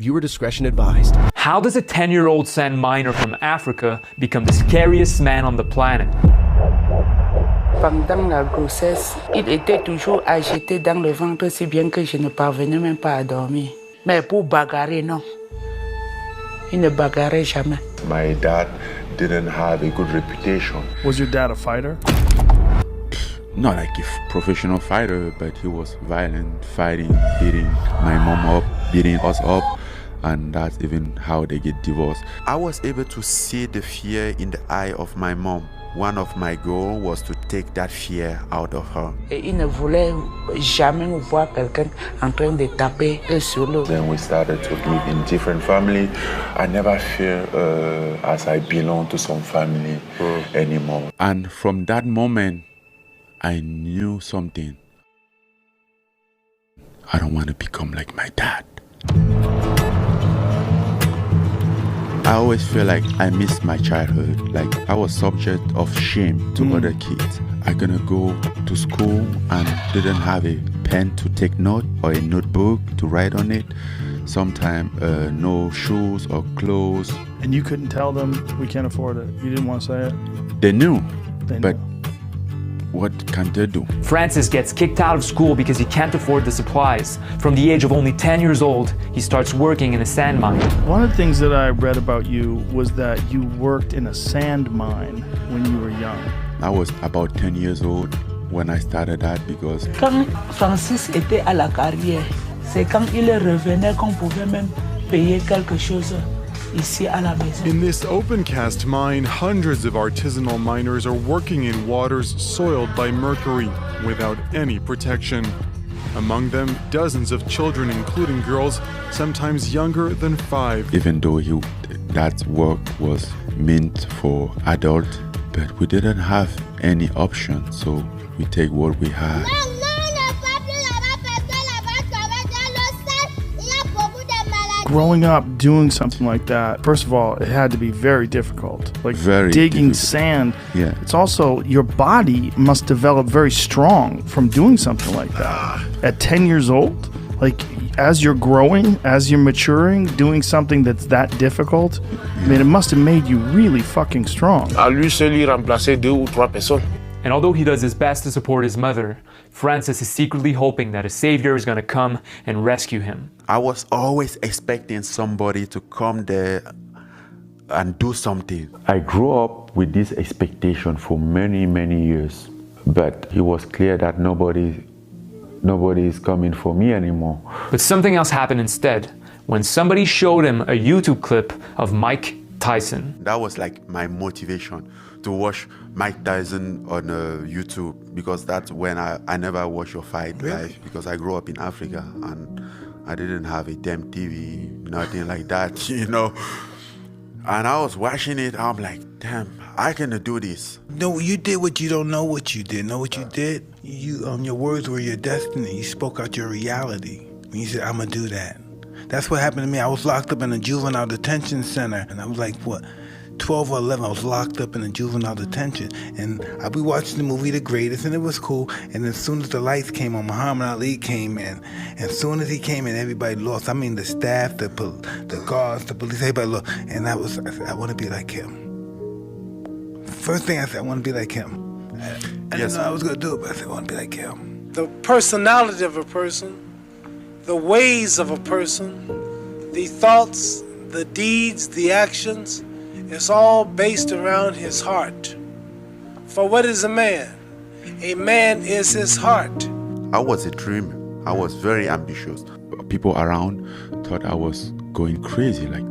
Viewer discretion advised. How does a 10-year-old sand miner from Africa become the scariest man on the planet? Pendant la grossesse, il était toujours agité dans le ventre si bien que je ne parvenais même pas à dormir. Mais pour bagarrer, non. Il ne bagarrait jamais. My dad didn't have a good reputation. Was your dad a fighter? Not like a professional fighter, but he was violent, fighting, beating my mom up, beating us up, and that's even how they get divorced. I was able to see the fear in the eye of my mom. One of my goals was to take that fear out of her. Et il ne voulait jamais voir quelqu'un en train de taper sur l'eau. Then we started to live in different families. I never feel as I belong to some family anymore. And from that moment, I knew something. I don't want to become like my dad. I always feel like I missed my childhood, like I was subject of shame to other kids. I'm gonna go to school and didn't have a pen to take note or a notebook to write on it. Sometimes no shoes or clothes. And you couldn't tell them, we can't afford it. You didn't want to say it? They knew, but knew. What can they do? Francis gets kicked out of school because he can't afford the supplies. From the age of only 10 years old, he starts working in a sand mine. One of the things that I read about you was that you worked in a sand mine when you were young. I was about 10 years old when I started that because... Quand Francis était à la carrière, c'est quand il revenait qu'on pouvait même payer quelque chose ici à la maison. In this open cast mine, hundreds of artisanal miners are working in waters soiled by mercury without any protection. Among them, dozens of children, including girls, sometimes younger than 5. Even though that work was meant for adults, but we didn't have any option, so we take what we had. Growing up doing something like that, first of all, it had to be very difficult. Like very digging difficult. sand. Yeah. It's also, your body must develop very strong from doing something like that. At 10 years old, like as you're growing, as you're maturing, doing something that's that difficult, I mean, it must have made you really fucking strong. À lui seul, il remplaçait 2 ou 3 personnes. And although he does his best to support his mother, Francis is secretly hoping that a savior is going to come and rescue him. I was always expecting somebody to come there and do something. I grew up with this expectation for many, many years, but it was clear that nobody is coming for me anymore. But something else happened instead, when somebody showed him a YouTube clip of Mike Tyson. That was like my motivation to watch Mike Tyson on YouTube, because that's when I never watched a fight live, because I grew up in Africa and I didn't have a damn TV, nothing like that, you know. And I was watching it, I'm like, damn, I can do this. No, you did what you don't know what you did. Know what you did? Your words were your destiny. You spoke out your reality. You said, I'm gonna do that. That's what happened to me. I was locked up in a juvenile detention center, and I was like, what, 12 or 11, I was locked up in a juvenile detention. And I'd be watching the movie The Greatest, and it was cool. And as soon as the lights came on, Muhammad Ali came in. And as soon as he came in, everybody lost. I mean, the staff, the guards, the police, everybody lost. And I said, I want to be like him. First thing I said, I want to be like him. I didn't know I was going to do it, but I said, I want to be like him. The personality of a person, the ways of a person, the thoughts, the deeds, the actions, it's all based around his heart. For what is a man? A man is his heart. I was a dreamer. I was very ambitious. People around thought I was going crazy. Like,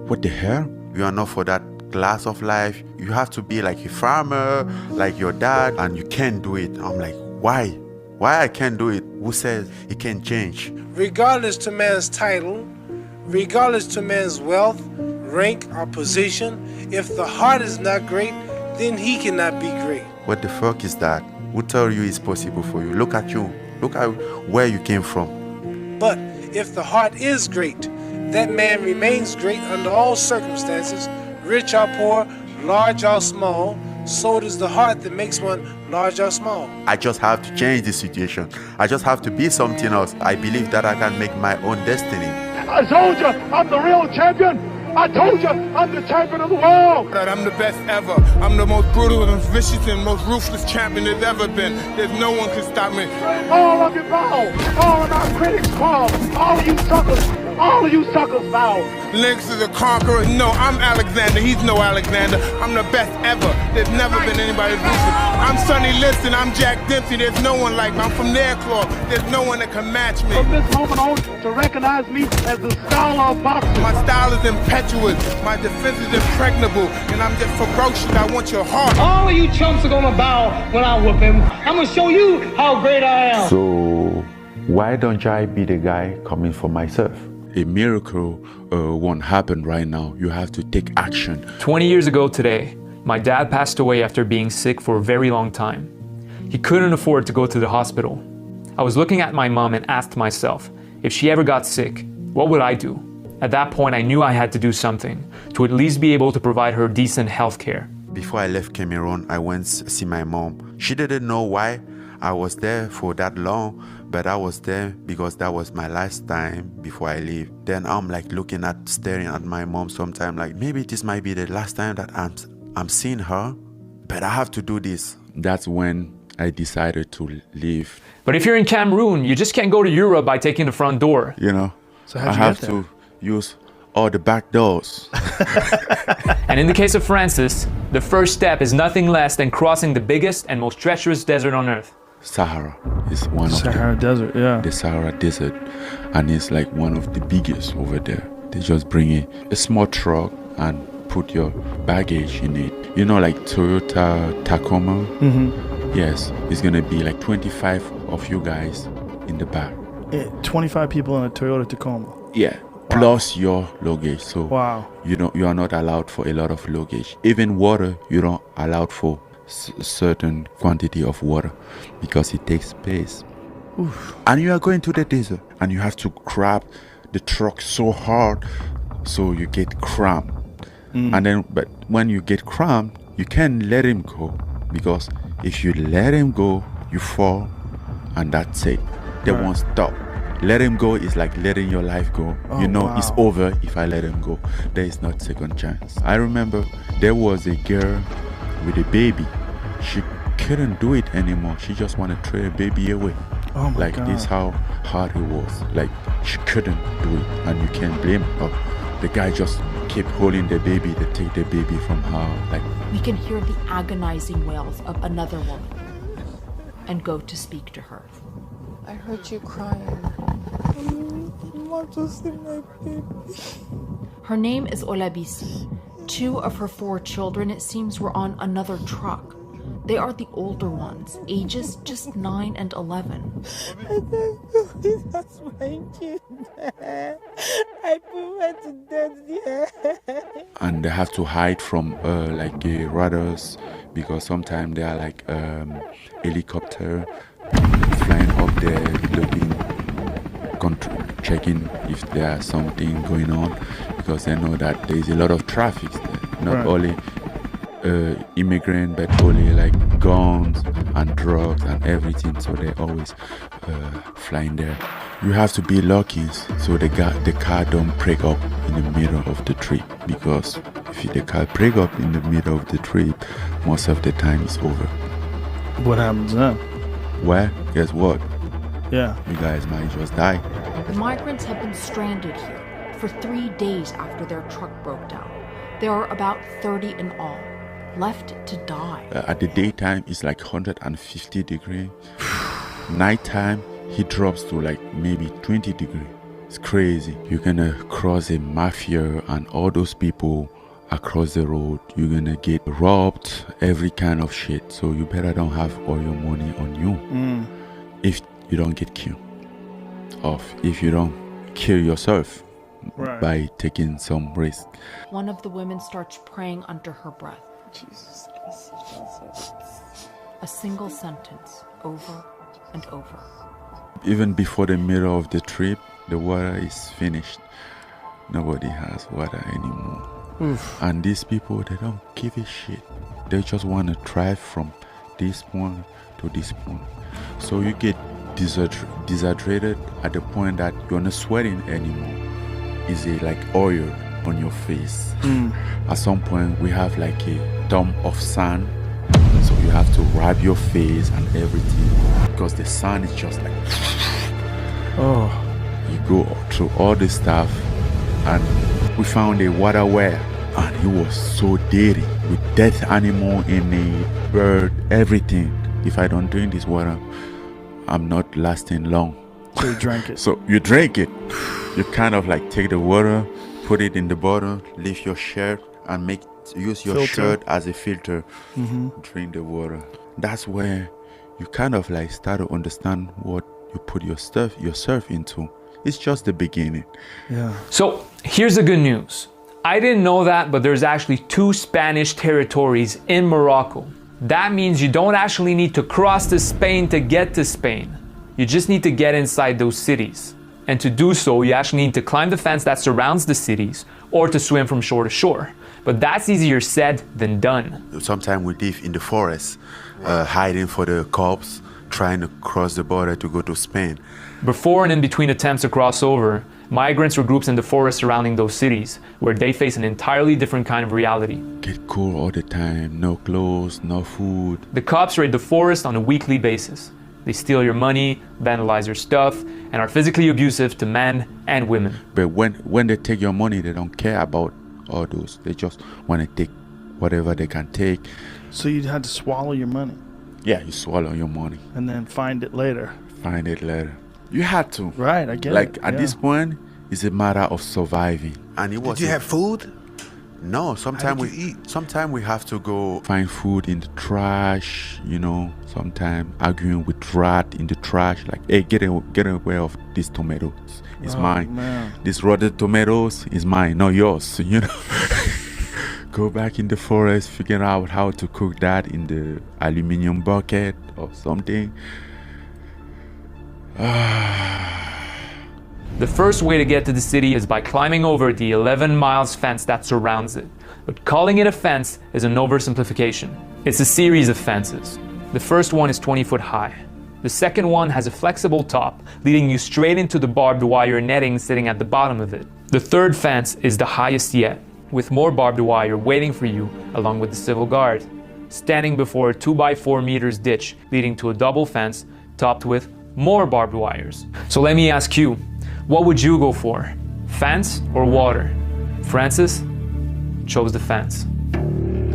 what the hell? You are not for that class of life. You have to be like a farmer, like your dad, and you can't do it. I'm like, why? Why I can't do it? Who says it can change? Regardless to man's title, regardless to man's wealth, rank, or position, if the heart is not great, then he cannot be great. What the fuck is that? Who told you it's possible for you? Look at you. Look at where you came from. But if the heart is great, that man remains great under all circumstances, rich or poor, large or small. So it is the heart that makes one large or small. I just have to change the situation. I just have to be something else. I believe that I can make my own destiny. I told you I'm the real champion. I told you I'm the champion of the world. I'm the best ever. I'm the most brutal and vicious and most ruthless champion there's ever been. There's no one can stop me. All of you bow. All of our critics fall. All of you suckers. All of you suckers bow. Lynx is a conqueror. No, I'm Alexander. He's no Alexander. I'm the best ever. There's never been anybody ruthless. I'm Sonny Liston. I'm Jack Dempsey. There's no one like me. I'm from their claw. There's no one that can match me. From this moment on, to recognize me as the scholar of boxing. My style is impetuous. My defense is impregnable. And I'm just ferocious. I want your heart. All of you chumps are gonna bow when I whoop him. I'm gonna show you how great I am. So why don't I be the guy coming for myself? A miracle won't happen right now. You have to take action. 20 years ago today, my dad passed away after being sick for a very long time. He couldn't afford to go to the hospital. I was looking at my mom and asked myself, if she ever got sick, what would I do? At that point, I knew I had to do something to at least be able to provide her decent health care. Before I left Cameroon, I went to see my mom. She didn't know why I was there for that long, but I was there because that was my last time before I leave. Then I'm like staring at my mom sometime, like maybe this might be the last time that I'm seeing her, but I have to do this. That's when I decided to leave. But if you're in Cameroon, you just can't go to Europe by taking the front door. You know, So I have to use all the back doors. And in the case of Francis, the first step is nothing less than crossing the biggest and most treacherous desert on earth. Sahara is one of Sahara Desert, yeah. The Sahara Desert, and it's like one of the biggest over there. They just bring a small truck and put your baggage in it. You know, like Toyota Tacoma? Mm-hmm. Yes, it's gonna be like 25 of you guys in the back. 25 people in a Toyota Tacoma. Yeah, plus your luggage. So wow, you are not allowed for a lot of luggage. Even water, you don't allowed for certain quantity of water because it takes space. Oof. And you are going to the desert and you have to grab the truck so hard so you get cramped. And then, but when you get cramped, you can't let him go, because if you let him go, you fall, and that's it. They won't stop. Let him go is like letting your life go. It's over if I let him go. There is not second chance. I remember there was a girl with a baby. She couldn't do it anymore. She just wanted to throw the baby away. Oh my God. This how hard it was. Like, she couldn't do it, and you can't blame her. The guy just kept holding the baby to take the baby from her. Like, we can hear the agonizing wails of another woman and go to speak to her. I heard you crying. I want to see my baby. Her name is Olabisi. 2 of her 4 children, it seems, were on another truck. They are the older ones, ages just 9 and 11. That's my kid. I put her to death. And they have to hide from like radars, because sometimes they are like helicopter flying up there, looking, checking if there's something going on, because they know that there is a lot of traffic there. Not only immigrant, but only like guns and drugs and everything. So they always flying there. You have to be lucky so the car don't break up in the middle of the trip, because if the car break up in the middle of the trip, most of the time it's over. What happens then? Well, guess what? Yeah. You guys might just die. The migrants have been stranded here for 3 days after their truck broke down. There are about 30 in all, left to die. At the daytime, it's like 150 degrees. Nighttime, he drops to like maybe 20 degrees. It's crazy. You're gonna cross a mafia and all those people across the road. You're gonna get robbed, every kind of shit. So you better don't have all your money on you. If you don't get killed. Or if you don't kill yourself by taking some risk. One of the women starts praying under her breath. Jesus. A single sentence, over and over. Even before the middle of the trip, the water is finished. Nobody has water anymore. Oof. And these people, they don't give a shit. They just want to drive from this point to this point. So you get dehydrated at the point that you're not sweating anymore. is like oil on your face. At some point, we have like a dome of sun, so you have to rub your face and everything because the sun is just like. Oh. You go through all this stuff, and we found a water well, and it was so dirty with dead animal in it, bird, everything. If I don't drink this water, I'm not lasting long. So you drank it. So you drink it. You kind of like take the water, put it in the bottle, leave your shirt, and use your Filter. shirt as a filter. Drink the water. That's where you kind of like start to understand what you put yourself into. It's just the beginning. Yeah. So here's the good news. I didn't know that, but there's actually 2 Spanish territories in Morocco. That means you don't actually need to cross to Spain to get to Spain. You just need to get inside those cities. And to do so, you actually need to climb the fence that surrounds the cities or to swim from shore to shore. But that's easier said than done. Sometimes we live in the forest, hiding for the cops, trying to cross the border to go to Spain. Before and in between attempts to cross over, migrants were groups in the forest surrounding those cities, where they face an entirely different kind of reality. Get cold all the time, no clothes, no food. The cops raid the forest on a weekly basis. They steal your money, vandalize your stuff, and are physically abusive to men and women. But when they take your money, they don't care about all those. They just want to take whatever they can take. So you had to swallow your money? Yeah, you swallow your money. And then find it later. Find it later. You had to. Right, I get it. Like at this point, it's a matter of surviving. And it was. Did you have food? No, sometimes we eat. Sometimes we have to go find food in the trash, you know. Sometimes arguing with rat in the trash, like, hey, get away of these tomatoes. It's mine. Man. This rotten tomatoes is mine, not yours, you know. Go back in the forest, figure out how to cook that in the aluminum bucket or something. The first way to get to the city is by climbing over the 11 miles fence that surrounds it. But calling it a fence is an oversimplification. It's a series of fences. The first one is 20 foot high. The second one has a flexible top, leading you straight into the barbed wire netting sitting at the bottom of it. The third fence is the highest yet, with more barbed wire waiting for you along with the civil guard, standing before a 2x4 meters ditch leading to a double fence topped with more barbed wires. So let me ask you, what would you go for? Fence or water? Francis chose the fence.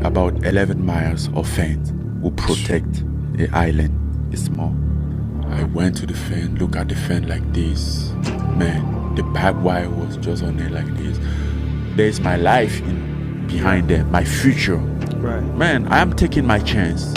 About 11 miles of fence will protect the island. It's small. I went to the fence, look at the fence like this. Man, the barbed wire was just on it like this. There's my life behind them, my future. Right. Man, I'm taking my chance.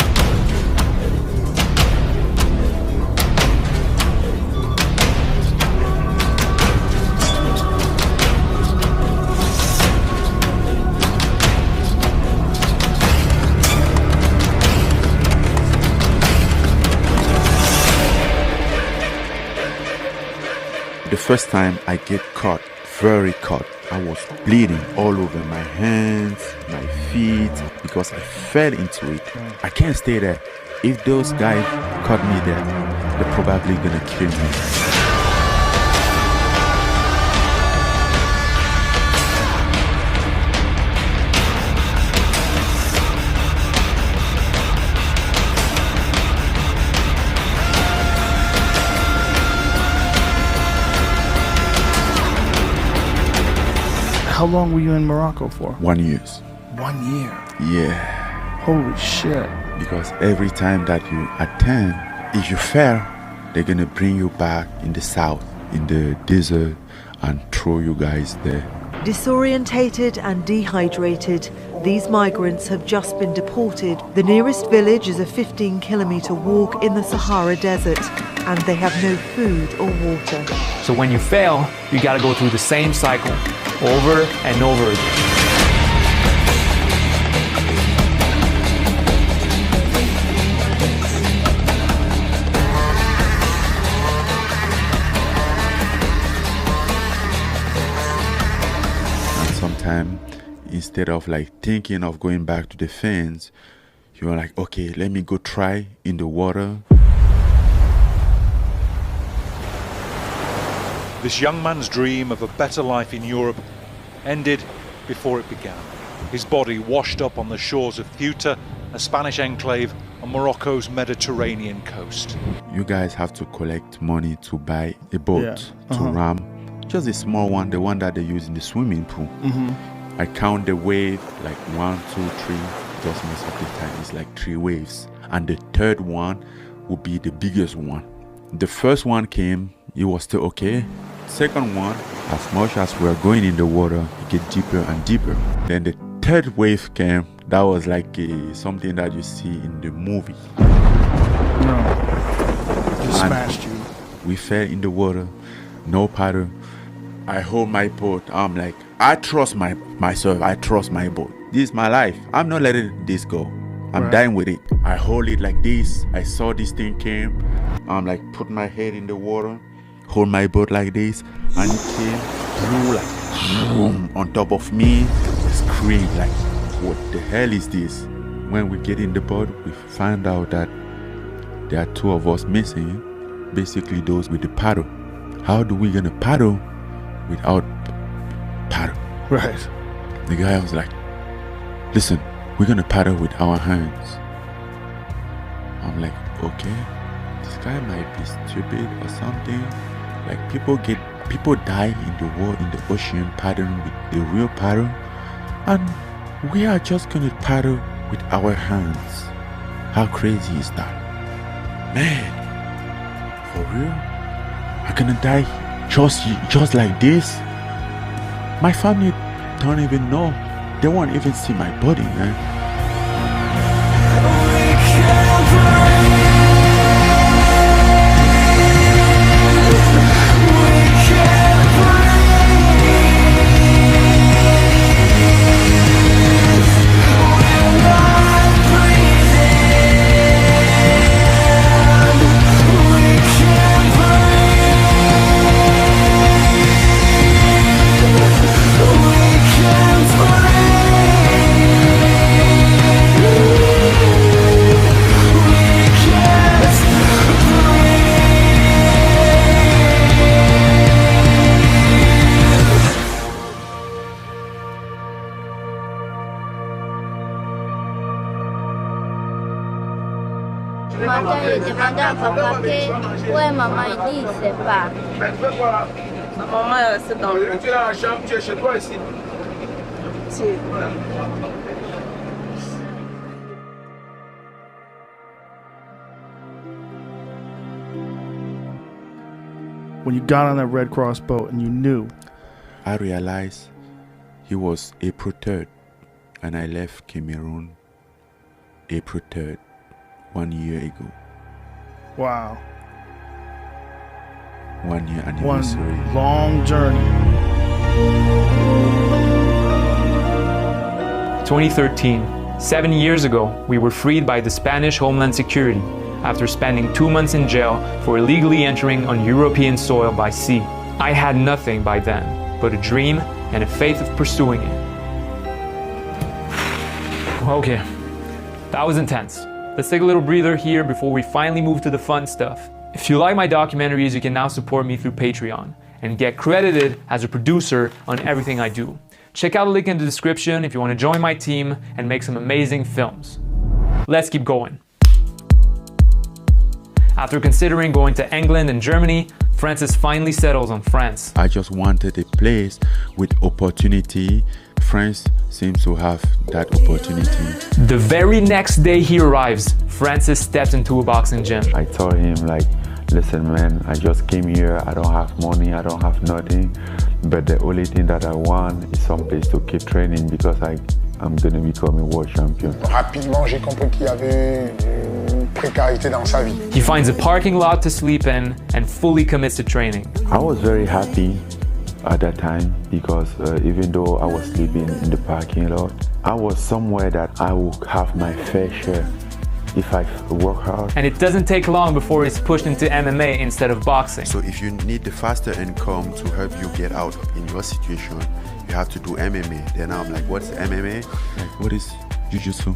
The first time I get caught, very caught, I was bleeding all over my hands, my feet, because I fell into it. I can't stay there. If those guys caught me there, they're probably gonna kill me. How long were you in Morocco for? 1 year. 1 year? Yeah. Holy shit. Because every time that you attend, if you fail, they're gonna bring you back in the south, in the desert, and throw you guys there. Disorientated and dehydrated, these migrants have just been deported. The nearest village is a 15-kilometer walk in the Sahara Desert, and they have no food or water. So when you fail, you gotta go through the same cycle over and over again. And sometimes, instead of like thinking of going back to the fence, you're like, okay, let me go try in the water. This young man's dream of a better life in Europe ended before it began. His body washed up on the shores of Ceuta, a Spanish enclave on Morocco's Mediterranean coast. You guys have to collect money to buy a boat to ram. Just a small one, the one that they use in the swimming pool. I count the wave like 1, 2, 3, because most of the time it's like 3 waves. And the third one would be the biggest one. The first one came, it was still okay. Second one, as much as we're going in the water, it gets deeper and deeper. Then the third wave came, that was like something that you see in the movie. No. It smashed you. We fell in the water, no paddle. I hold my boat, I'm like, I trust myself, I trust my boat. This is my life, I'm not letting this go. I'm dying with it. I hold it like this. I saw this thing came. I'm like, put my head in the water, hold my boat like this, and it came, blew like boom on top of me, scream like, what the hell is this? When we get in the boat, we find out that there are 2 of us missing, basically those with the paddle. How do we gonna paddle without paddle? Right. The guy was like, listen, we're gonna paddle with our hands. I'm like, okay, this guy might be stupid or something. Like people die in the world, in the ocean, paddling with the real paddle, and we are just gonna paddle with our hands. How crazy is that? Man, for real? I'm gonna die just like this? My family don't even know. They won't even see my body, man. J'ai demandé à papa où est maman, il dit il ne sait pas. Maman est restée dans le... Tu es dans la chambre, tu es chez toi ici. Si. When you got on that Red Cross boat and you knew, I realized he was April 3rd, and I left Cameroon April 3rd, 1 year ago. Wow. 1 year anniversary. One long journey. 2013, 7 years ago, we were freed by the Spanish Homeland Security after spending 2 months in jail for illegally entering on European soil by sea. I had nothing by then but a dream and a faith of pursuing it. Okay, that was intense. Let's take a little breather here before we finally move to the fun stuff. If you like my documentaries, you can now support me through Patreon and get credited as a producer on everything I do. Check out the link in the description if you want to join my team and make some amazing films. Let's keep going. After considering going to England and Germany, Francis finally settles on France. I just wanted a place with opportunity. France seems to have that opportunity. The very next day he arrives, Francis steps into a boxing gym. I told him like, listen man, I just came here, I don't have money, I don't have nothing, but the only thing that I want is some place to keep training because I'm going to become a world champion. Rapidement, j'ai compris qu'il y avait une précarité dans sa vie. He finds a parking lot to sleep in and fully commits to training. I was very happy at that time because even though I was sleeping in the parking lot, I was somewhere that I would have my fair share if I work hard. And it doesn't take long before he's pushed into MMA instead of boxing. So if you need the faster income to help you get out in your situation, you have to do MMA. Then I'm like, what's MMA? Like, what is Jiu-Jitsu?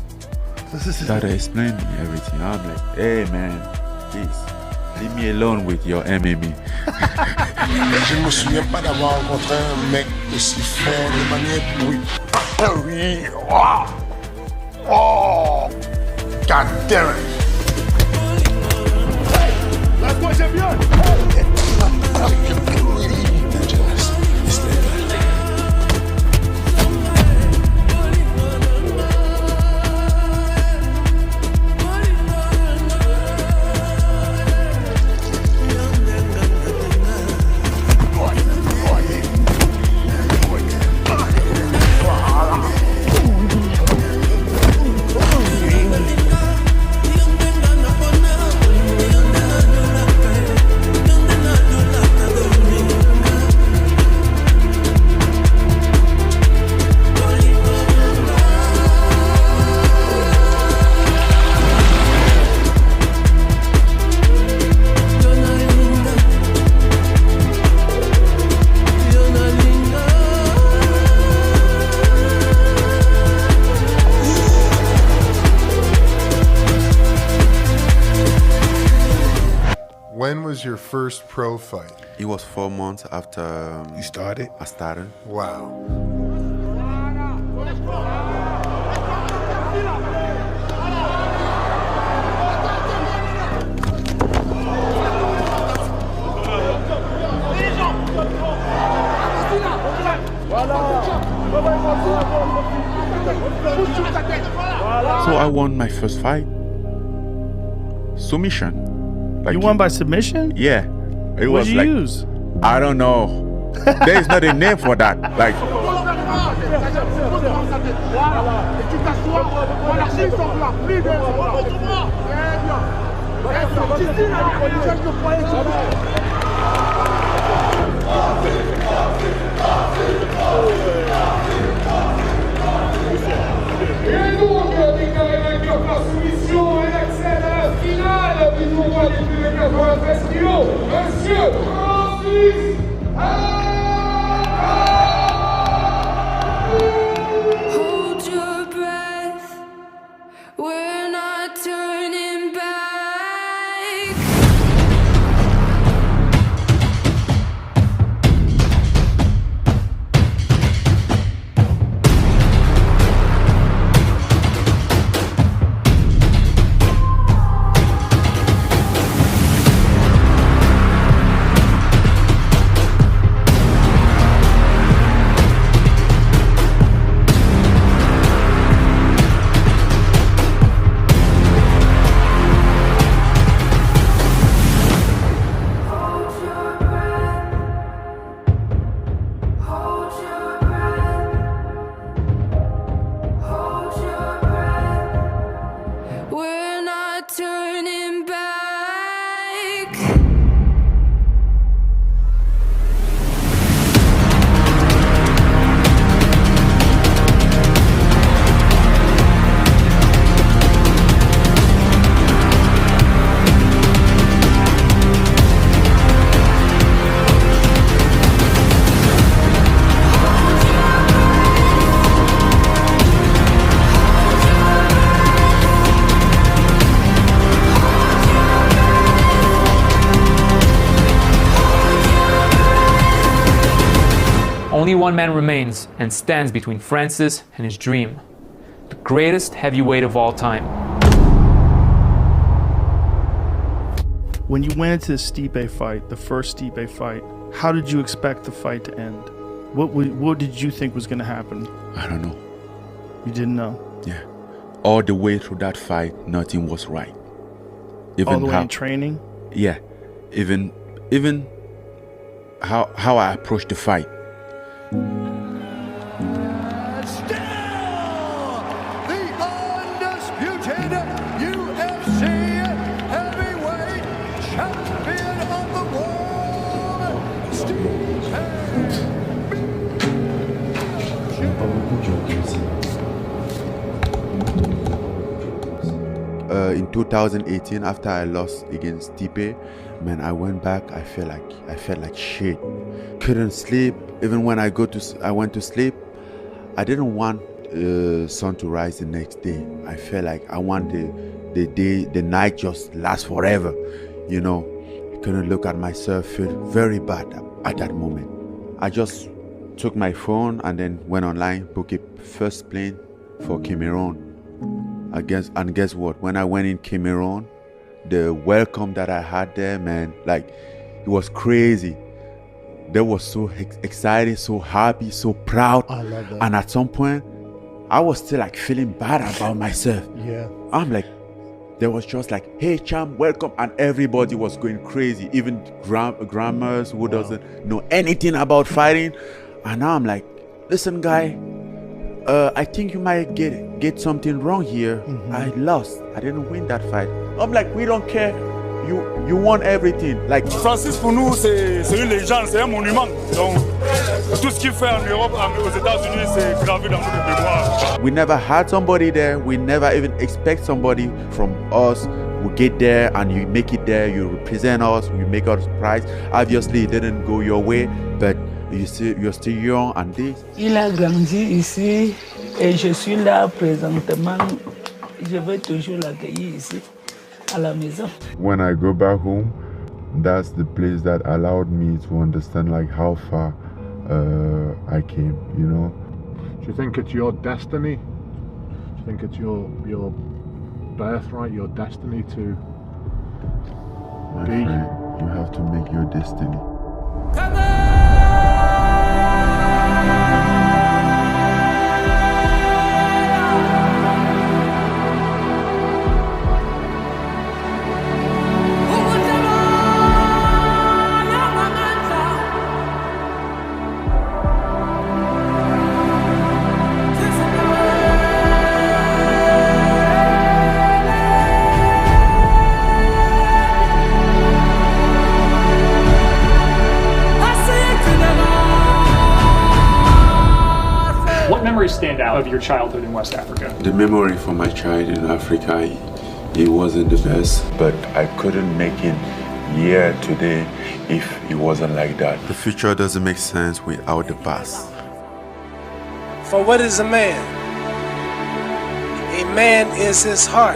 Started explaining me everything. I'm like, hey man, please. Leave me alone with your MMA. Je ne me souviens pas d'avoir rencontré un mec aussi fort de manière oui. Oui. Oh. Oh. God damn it. Laisse-moi, j'aime bien. When was your first pro fight? It was 4 months after you started? I started. Wow. So I won my first fight. Submission. Like you won by submission? Yeah. It what was did you like, use? I don't know. There is not a name for that. Like. Et donc, déclaré vainqueur par soumission et accède à la finale du tournoi des plus de 93 kilos, Monsieur Francis. Hold your breath, we're not turning back. We're not turning back. Only one man remains and stands between Francis and his dream. The greatest heavyweight of all time. When you went into the Stipe fight, the first Stipe fight, how did you expect the fight to end? What did you think was going to happen? I don't know. You didn't know? Yeah. All the way through that fight, nothing was right. Even all the way in training? Yeah. Even how I approached the fight. In 2018, after I lost against Stipe, man, I went back. I felt like shit. Couldn't sleep. Even when I went to sleep, I didn't want sun to rise the next day. I felt like I want the night just last forever, you know. couldn't look at myself, feel very bad at that moment. I just took my phone and then went online, booked a first plane for Cameroon. And guess what? When I went in Cameroon, the welcome that I had there, man, like, it was crazy. They were so excited, so happy, so proud. I love that. And at some point, I was still like feeling bad about myself. Yeah. I'm like, there was just like, hey, champ, welcome. And everybody was going crazy. Even grammars who doesn't know anything about fighting. And now I'm like, listen, guy, I think you might get something wrong here. I lost. I didn't win that fight. I'm like, we don't care. You won everything. Like Francis, pour nous, c'est une légende, c'est un monument. Donc, tout ce qu'il fait en Europe, aux États-Unis, c'est gravé dans notre mémoire. We never had somebody there. We never even expect somebody from us. We get there and you make it there. You represent us. We make us prize. Obviously, it didn't go your way, but you're still young and this. Il a grandi ici et je suis là présentement. Je vais toujours l'accueillir ici. À la maison. When I go back home, that's the place that allowed me to understand like how far I came, you know. Do you think it's your destiny? Do you think it's your birthright, your destiny to My friend, you have to make your destiny. What memories stand out of your childhood in West Africa? The memory from my child in Africa, it wasn't the best. But I couldn't make it here today if it wasn't like that. The future doesn't make sense without the past. For what is a man? A man is his heart.